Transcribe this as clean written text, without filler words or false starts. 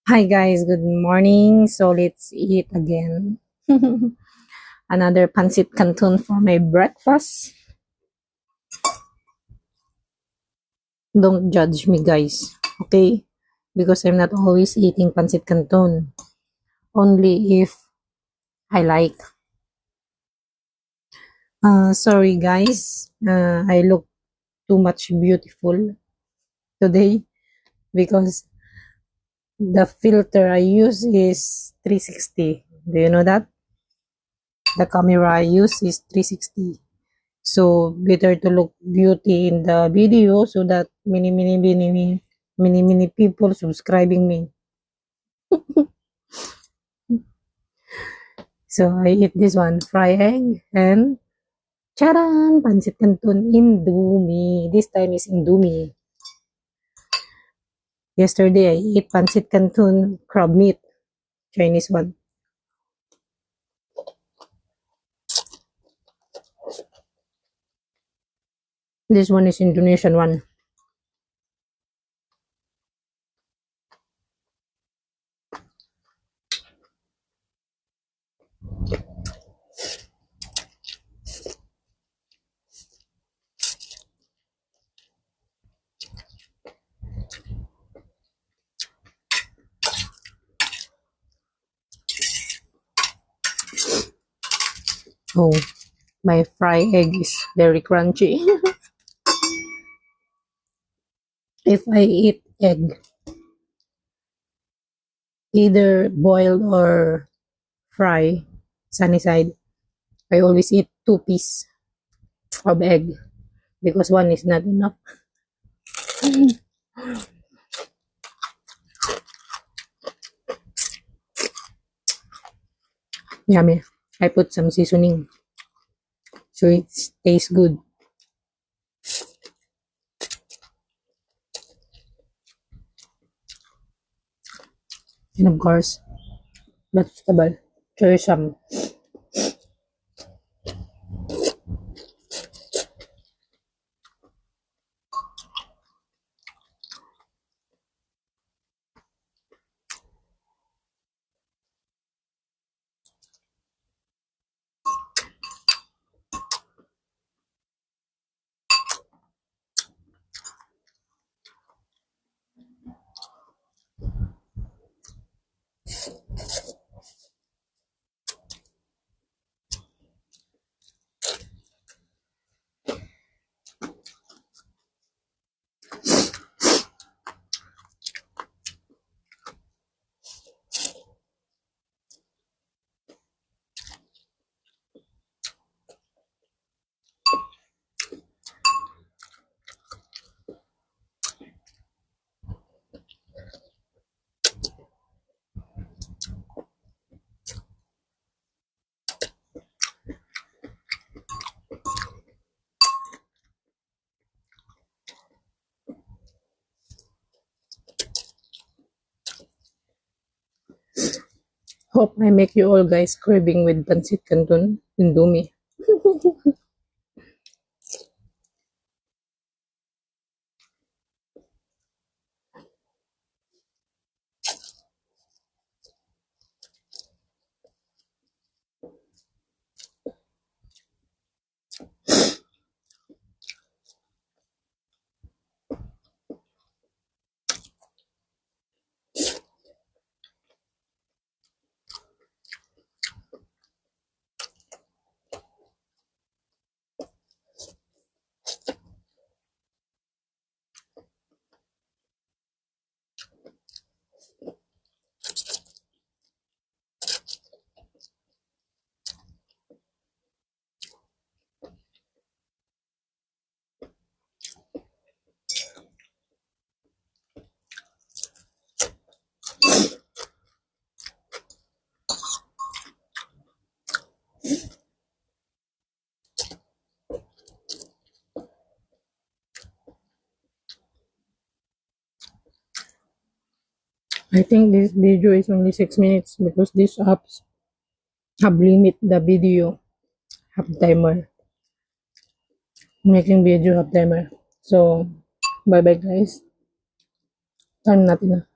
Hi guys, good morning. So let's eat again. Another pancit canton for my breakfast. Don't judge me guys, okay? Because I'm not always eating pancit canton. Only if I like. Sorry guys, I look too much beautiful today because the filter I use is 360. Do you know that? The camera I use is 360. So better to look beauty in the video so that many people subscribing me. So I eat this one, fry egg and charan, pancit canton Indomie. This time is Indomie. Yesterday I ate pancit canton crab meat, Chinese one. This one is Indonesian one. Oh, my fried egg is very crunchy. If I eat egg, either boiled or fry, sunny side, I always eat 2 pieces of egg because one is not enough. Yummy. I put some seasoning so it tastes good. And of course, vegetable. Choose some. Hope I make you all guys craving with pancit canton Indomie. I think this video is only 6 minutes because these apps have limit the video, have timer. Making video have timer. So, bye bye guys. Time natin na.